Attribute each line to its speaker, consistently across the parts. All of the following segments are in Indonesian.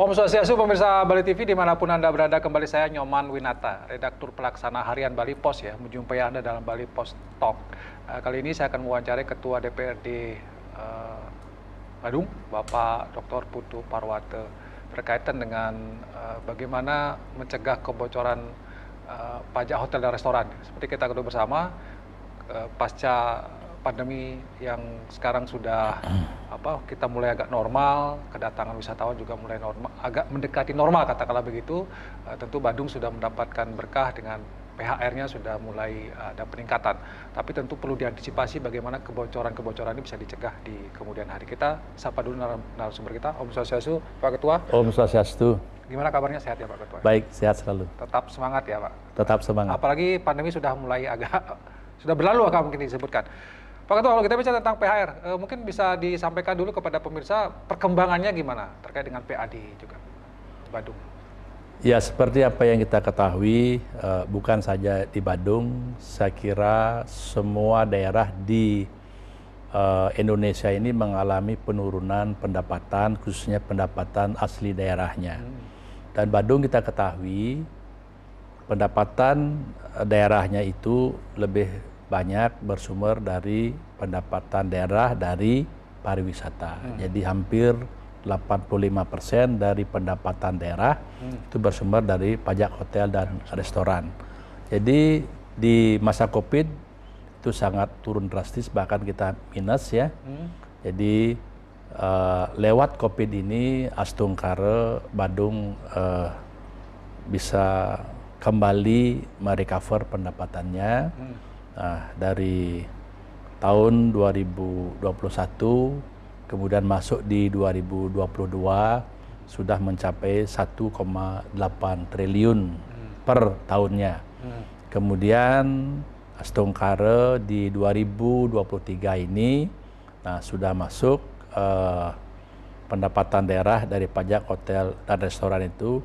Speaker 1: Om Swastiastu, pemirsa Bali TV dimanapun Anda berada, kembali saya Nyoman Winata, redaktur pelaksana harian Bali Pos ya, menjumpai Anda dalam Bali Pos Talk. Kali ini saya akan mewawancarai Ketua DPRD Badung, Bapak Dr. Putu Parwate, berkaitan dengan bagaimana mencegah kebocoran pajak hotel dan restoran. Seperti kita ketahui bersama, pasca pandemi yang sekarang sudah kita mulai agak normal, kedatangan wisatawan juga mulai normal, agak mendekati normal katakanlah begitu. Tentu Badung sudah mendapatkan berkah dengan PHR-nya sudah mulai ada peningkatan. Tapi tentu perlu diantisipasi bagaimana kebocoran-kebocoran ini bisa dicegah di kemudian hari. Kita sapa dulu narasumber kita, Om Swastiastu, Pak Ketua.
Speaker 2: Om Swastiastu.
Speaker 1: Gimana kabarnya, sehat ya Pak Ketua?
Speaker 2: Baik, sehat selalu.
Speaker 1: Tetap semangat ya Pak?
Speaker 2: Tetap semangat.
Speaker 1: Apalagi pandemi sudah mulai sudah berlalu mungkin disebutkan. Pak Ketua, kalau kita bicara tentang PHR, mungkin bisa disampaikan dulu kepada pemirsa perkembangannya gimana terkait dengan PAD juga, Badung.
Speaker 2: Ya, seperti apa yang kita ketahui, bukan saja di Badung, saya kira semua daerah di Indonesia ini mengalami penurunan pendapatan, khususnya pendapatan asli daerahnya. Dan Badung kita ketahui, pendapatan daerahnya itu lebih banyak bersumber dari pendapatan daerah dari pariwisata. Jadi hampir 85% dari pendapatan daerah itu bersumber dari pajak hotel dan restoran. Jadi di masa Covid itu sangat turun drastis, bahkan kita minus ya. Jadi lewat Covid ini Astungkare Badung bisa kembali merecover pendapatannya. Nah, dari tahun 2021 kemudian masuk di 2022 sudah mencapai 1,8 triliun per tahunnya. Kemudian Astungkare di 2023 ini sudah masuk pendapatan daerah dari pajak hotel dan restoran itu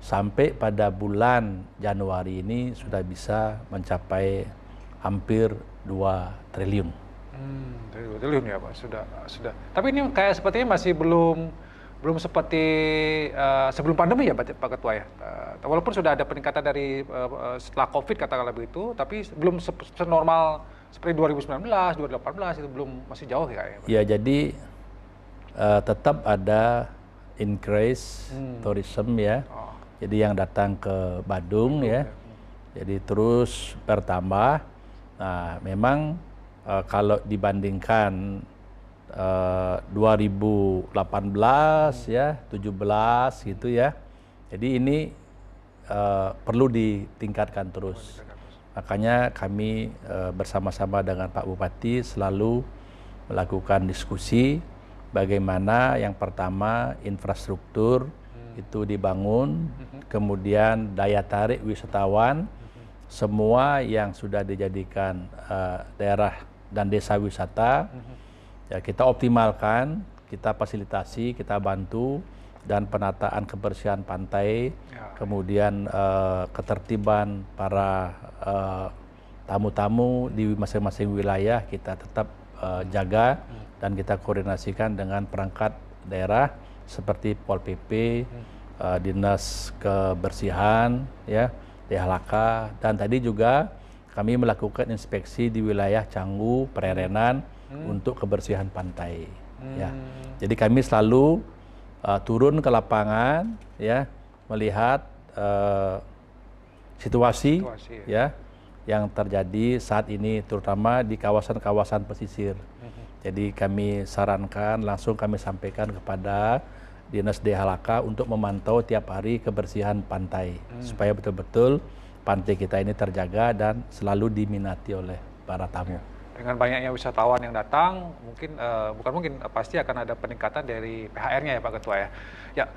Speaker 2: sampai pada bulan Januari ini sudah bisa mencapai hampir 2 triliun.
Speaker 1: 2 triliun ya Pak, sudah. Tapi ini kayak sepertinya masih belum seperti sebelum pandemi ya Pak Ketua ya. Walaupun sudah ada peningkatan dari setelah Covid katakanlah begitu, tapi belum senormal seperti 2019, 2018 itu belum, masih jauh ya Pak.
Speaker 2: Ya, jadi tetap ada increase tourism ya. Jadi yang datang ke Badung ya. Jadi terus bertambah. Nah, memang kalau dibandingkan 2018 ya, 17 gitu ya. Jadi ini perlu ditingkatkan terus. Makanya kami bersama-sama dengan Pak Bupati selalu melakukan diskusi bagaimana yang pertama infrastruktur itu dibangun, kemudian daya tarik wisatawan, semua yang sudah dijadikan daerah dan desa wisata, ya kita optimalkan, kita fasilitasi, kita bantu, dan penataan kebersihan pantai, kemudian ketertiban para tamu-tamu di masing-masing wilayah kita tetap jaga, dan kita koordinasikan dengan perangkat daerah seperti Pol PP, Dinas Kebersihan, ya, DHLK, dan tadi juga kami melakukan inspeksi di wilayah Canggu, Prerenan untuk kebersihan pantai. Ya, jadi kami selalu turun ke lapangan, ya, melihat situasi ya yang terjadi saat ini, terutama di kawasan-kawasan pesisir. Jadi kami sarankan, langsung kami sampaikan kepada Dinas DHLK untuk memantau tiap hari kebersihan pantai, supaya betul-betul pantai kita ini terjaga dan selalu diminati oleh para tamu.
Speaker 1: Dengan banyaknya wisatawan yang datang, pasti akan ada peningkatan dari PHR-nya ya Pak Ketua ya. Ya,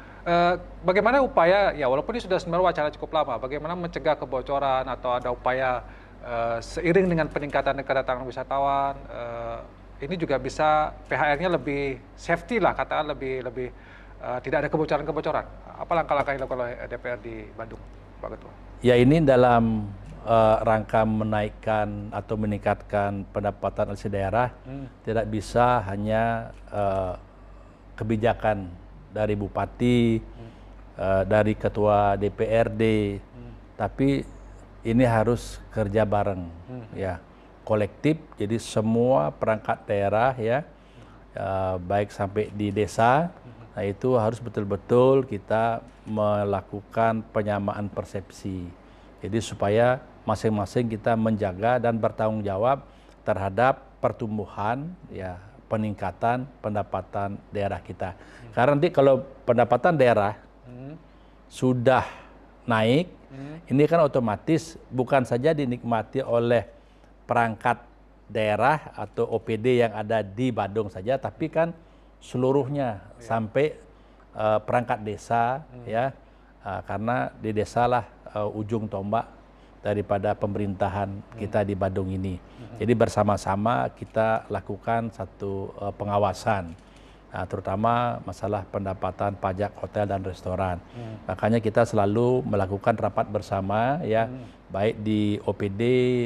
Speaker 1: bagaimana upaya, ya walaupun ini sudah sebenarnya wacana cukup lama, bagaimana mencegah kebocoran atau ada upaya seiring dengan peningkatan kedatangan wisatawan, ini juga bisa PHR-nya lebih safety lah, katakan lebih tidak ada kebocoran-kebocoran. Apa langkah-langkah yang dilakukan oleh DPR di Bandung, Pak Ketua?
Speaker 2: Ya, ini dalam rangka menaikkan atau meningkatkan pendapatan asli daerah, tidak bisa hanya kebijakan dari bupati dari ketua DPRD, tapi ini harus kerja bareng, ya, kolektif. Jadi semua perangkat daerah, ya, baik sampai di desa, nah itu harus betul-betul kita melakukan penyamaan persepsi. Jadi supaya masing-masing kita menjaga dan bertanggung jawab terhadap pertumbuhan, ya, peningkatan pendapatan daerah kita. Karena nanti kalau pendapatan daerah sudah naik, ini kan otomatis bukan saja dinikmati oleh perangkat daerah atau OPD yang ada di Badung saja, tapi kan seluruhnya sampai perangkat desa, ya, karena di desalah ujung tombak daripada pemerintahan kita di Badung ini. Jadi bersama-sama kita lakukan satu pengawasan, terutama masalah pendapatan pajak hotel dan restoran. Makanya kita selalu melakukan rapat bersama, ya, baik di OPD,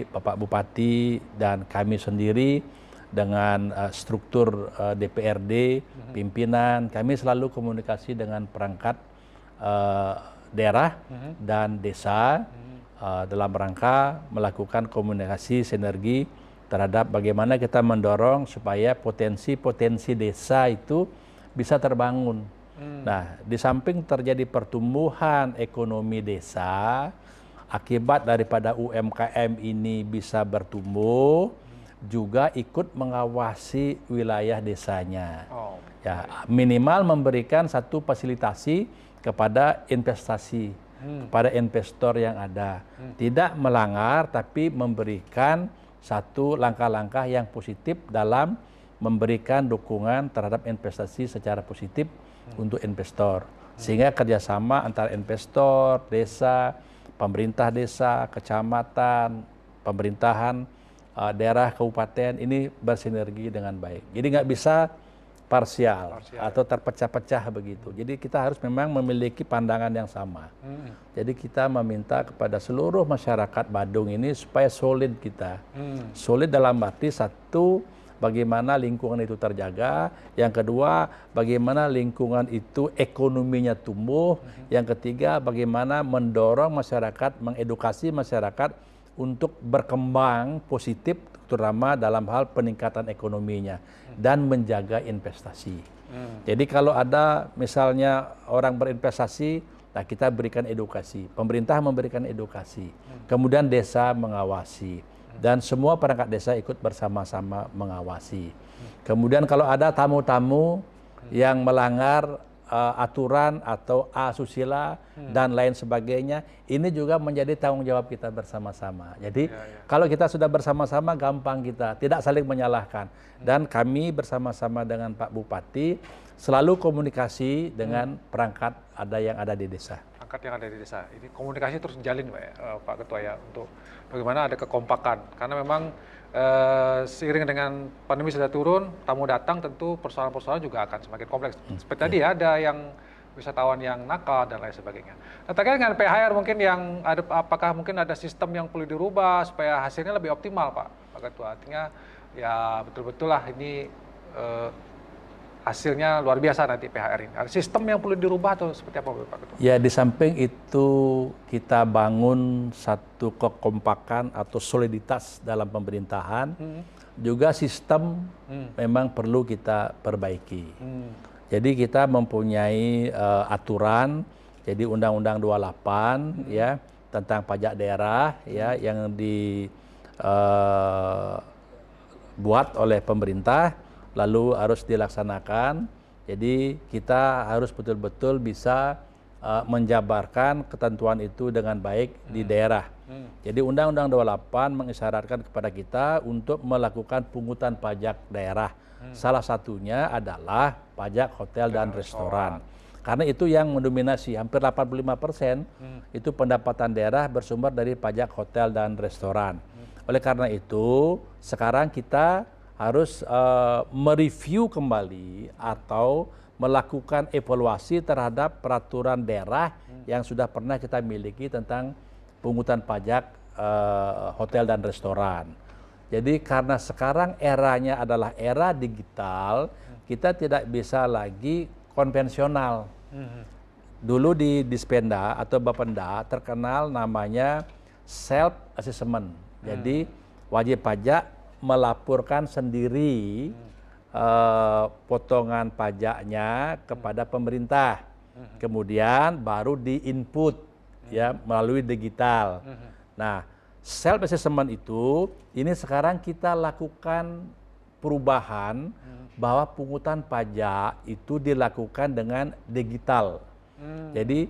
Speaker 2: Bapak Bupati dan kami sendiri dengan struktur DPRD, pimpinan. Kami selalu komunikasi dengan perangkat daerah dan desa dalam rangka melakukan komunikasi sinergi terhadap bagaimana kita mendorong supaya potensi-potensi desa itu bisa terbangun. Nah, di samping terjadi pertumbuhan ekonomi desa, akibat daripada UMKM ini bisa bertumbuh, juga ikut mengawasi wilayah desanya. Ya, minimal memberikan satu fasilitasi kepada investasi, kepada investor yang ada. Tidak melanggar, tapi memberikan satu langkah-langkah yang positif dalam memberikan dukungan terhadap investasi secara positif untuk investor. Sehingga kerjasama antara investor, desa, pemerintah desa, kecamatan, pemerintahan daerah, kabupaten ini bersinergi dengan baik. Jadi nggak bisa parsial atau terpecah-pecah begitu. Jadi kita harus memang memiliki pandangan yang sama. Jadi kita meminta kepada seluruh masyarakat Badung ini supaya solid kita. Solid dalam arti satu, bagaimana lingkungan itu terjaga. Yang kedua, bagaimana lingkungan itu ekonominya tumbuh. Yang ketiga, bagaimana mendorong masyarakat, mengedukasi masyarakat untuk berkembang positif, terutama dalam hal peningkatan ekonominya dan menjaga investasi. Jadi kalau ada misalnya orang berinvestasi, nah kita berikan edukasi, pemerintah memberikan edukasi, kemudian desa mengawasi, dan semua perangkat desa ikut bersama-sama mengawasi. Kemudian kalau ada tamu-tamu yang melanggar aturan atau asusila dan lain sebagainya, ini juga menjadi tanggung jawab kita bersama-sama. Jadi kalau kita sudah bersama-sama, gampang kita, tidak saling menyalahkan. Dan kami bersama-sama dengan Pak Bupati selalu komunikasi dengan perangkat yang ada di desa.
Speaker 1: Perangkat yang ada di desa. Ini komunikasi terus jalin, Pak Ketua, ya, untuk bagaimana ada kekompakan. Karena memang seiring dengan pandemi sudah turun, tamu datang, tentu persoalan-persoalan juga akan semakin kompleks. Seperti tadi ada yang wisatawan yang nakal dan lain sebagainya. Nah, terkait dengan PHR mungkin yang ada, apakah mungkin ada sistem yang perlu dirubah supaya hasilnya lebih optimal, Pak Ketua? Artinya ya betul-betul lah ini hasilnya luar biasa nanti PHR ini. Ada sistem yang perlu dirubah atau seperti apa, Pak Ketua?
Speaker 2: Ya, di samping itu kita bangun satu kekompakan atau soliditas dalam pemerintahan, juga sistem memang perlu kita perbaiki. Jadi kita mempunyai aturan, jadi Undang-Undang 28 ya tentang pajak daerah ya yang dibuat oleh pemerintah, lalu harus dilaksanakan. Jadi kita harus betul-betul bisa menjabarkan ketentuan itu dengan baik di daerah. Jadi Undang-Undang 28 mengisyaratkan kepada kita untuk melakukan pungutan pajak daerah. Salah satunya adalah pajak hotel dan restoran. Karena itu yang mendominasi, hampir 85% itu pendapatan daerah bersumber dari pajak hotel dan restoran. Oleh karena itu, sekarang kita harus mereview kembali atau melakukan evaluasi terhadap peraturan daerah yang sudah pernah kita miliki tentang pungutan pajak hotel dan restoran. Jadi karena sekarang eranya adalah era digital, kita tidak bisa lagi konvensional. dulu di Dispenda atau Bapenda terkenal namanya self assessment. Jadi wajib pajak melaporkan sendiri potongan pajaknya kepada pemerintah. Kemudian baru di-input ya melalui digital. Nah, self assessment itu ini sekarang kita lakukan perubahan bahwa pungutan pajak itu dilakukan dengan digital. Jadi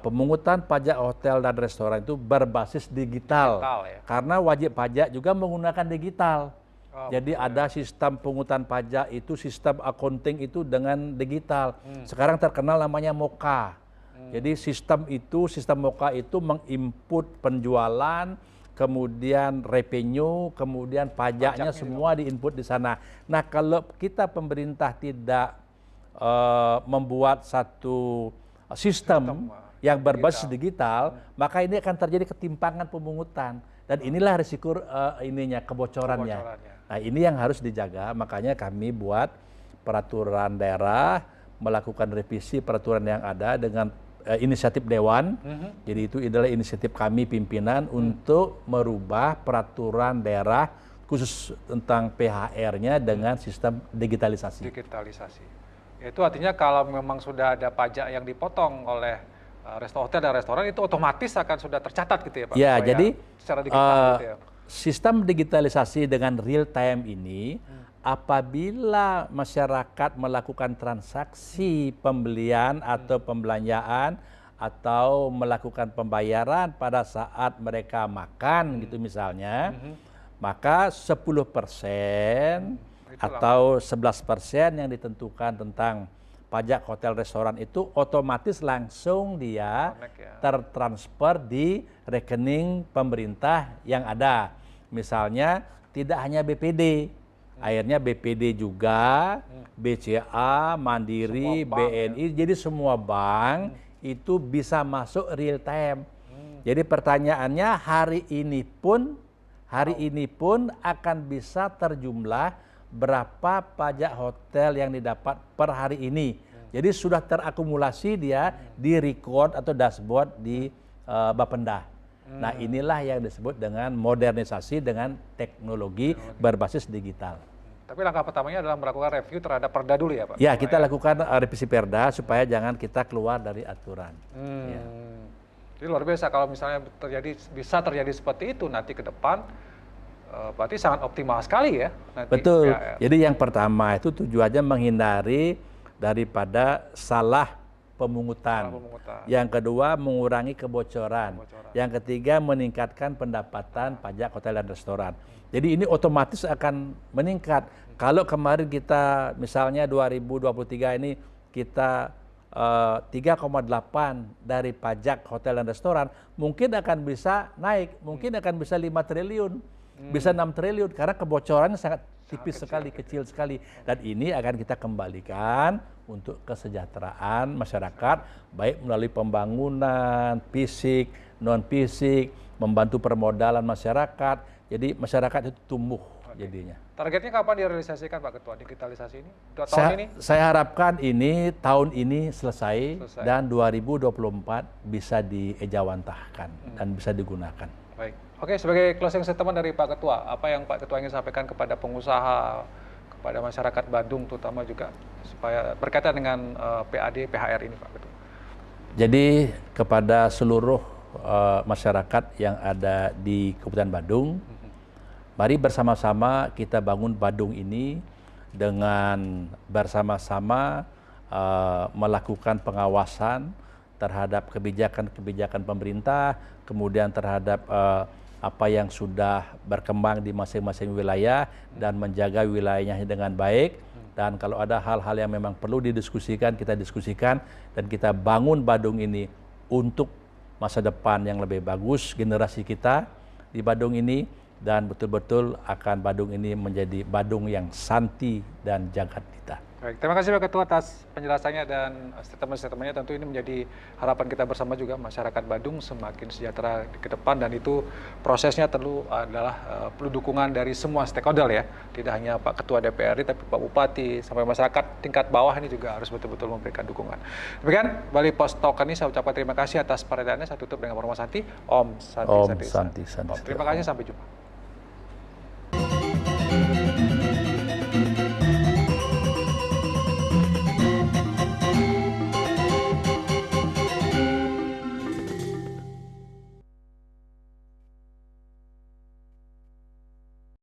Speaker 2: pemungutan pajak hotel dan restoran itu berbasis digital,
Speaker 1: ya?
Speaker 2: karena wajib pajak juga menggunakan digital. Jadi ada sistem pungutan pajak itu, sistem accounting itu dengan digital. Sekarang terkenal namanya MOKA. Jadi sistem MOKA itu menginput penjualan, kemudian revenue, kemudian pajaknya semua diinput di sana. Nah, kalau kita pemerintah tidak membuat satu sistem yang berbasis digital, maka ini akan terjadi ketimpangan pemungutan. Dan inilah risiko kebocorannya. Nah, ini yang harus dijaga, makanya kami buat peraturan daerah, melakukan revisi peraturan yang ada dengan inisiatif Dewan. Jadi itu adalah inisiatif kami pimpinan untuk merubah peraturan daerah khusus tentang PHR-nya dengan sistem digitalisasi.
Speaker 1: Itu artinya kalau memang sudah ada pajak yang dipotong oleh hotel dan restoran, itu otomatis akan sudah tercatat gitu ya Pak?
Speaker 2: Ya, jadi
Speaker 1: secara digital gitu ya.
Speaker 2: Sistem digitalisasi dengan real time ini, apabila masyarakat melakukan transaksi pembelian atau pembelanjaan atau melakukan pembayaran pada saat mereka makan gitu misalnya, maka 10% atau 11% yang ditentukan tentang pajak hotel restoran itu otomatis langsung dia tertransfer di rekening pemerintah yang ada. Misalnya tidak hanya BPD, akhirnya BPD juga, BCA, Mandiri, BNI, jadi semua bank itu bisa masuk real time. Jadi pertanyaannya hari ini pun akan bisa terjumlah berapa pajak hotel yang didapat per hari ini. Jadi sudah terakumulasi dia di record atau dashboard di Bapenda. Nah, inilah yang disebut dengan modernisasi dengan teknologi berbasis digital.
Speaker 1: Tapi langkah pertamanya adalah melakukan review terhadap Perda dulu ya Pak?
Speaker 2: Ya, kita lakukan revisi Perda supaya jangan kita keluar dari aturan. Ya.
Speaker 1: Jadi luar biasa kalau misalnya bisa terjadi seperti itu nanti ke depan, berarti sangat optimal sekali ya. Nanti.
Speaker 2: Betul. Jadi yang pertama itu tujuannya menghindari daripada salah pemungutan. Yang kedua mengurangi kebocoran. Yang ketiga meningkatkan pendapatan pajak hotel dan restoran. Jadi ini otomatis akan meningkat. Kalau kemarin kita misalnya 2023 ini kita 3,8 dari pajak hotel dan restoran, mungkin akan bisa naik, mungkin akan bisa 5 triliun, bisa 6 triliun karena kebocorannya sangat tipis sekali, kecil sekali. Dan ini akan kita kembalikan untuk kesejahteraan masyarakat, baik melalui pembangunan fisik, non fisik, membantu permodalan masyarakat. Jadi masyarakat itu tumbuh jadinya.
Speaker 1: Targetnya kapan direalisasikan Pak Ketua digitalisasi ini? Tahun ini?
Speaker 2: Saya harapkan ini tahun ini selesai. Dan 2024 bisa diejawantahkan dan bisa digunakan.
Speaker 1: Baik. Oke, sebagai closing statement dari Pak Ketua, apa yang Pak Ketua ingin sampaikan kepada pengusaha, kepada masyarakat Badung terutama juga supaya berkaitan dengan PAD PHR ini Pak Ketua?
Speaker 2: Jadi kepada seluruh masyarakat yang ada di Kabupaten Badung, mari bersama-sama kita bangun Badung ini dengan bersama-sama melakukan pengawasan terhadap kebijakan-kebijakan pemerintah, kemudian terhadap apa yang sudah berkembang di masing-masing wilayah dan menjaga wilayahnya dengan baik. Dan kalau ada hal-hal yang memang perlu didiskusikan, kita diskusikan dan kita bangun Badung ini untuk masa depan yang lebih bagus generasi kita di Badung ini, dan betul-betul akan Badung ini menjadi Badung yang santi dan jagat kita.
Speaker 1: Baik, terima kasih Pak Ketua atas penjelasannya dan statement-statementnya. Tentu ini menjadi harapan kita bersama juga, masyarakat Badung semakin sejahtera ke depan, dan itu prosesnya perlu dukungan dari semua stakeholder ya, tidak hanya Pak Ketua DPRD tapi Pak Bupati sampai masyarakat tingkat bawah ini juga harus betul-betul memberikan dukungan. Demikian Bali Post Talk ini, saya ucapkan terima kasih atas perhatiannya. Saya tutup dengan Om Santi. Om Santi.
Speaker 2: Om Santi.
Speaker 1: Terima kasih, sampai jumpa.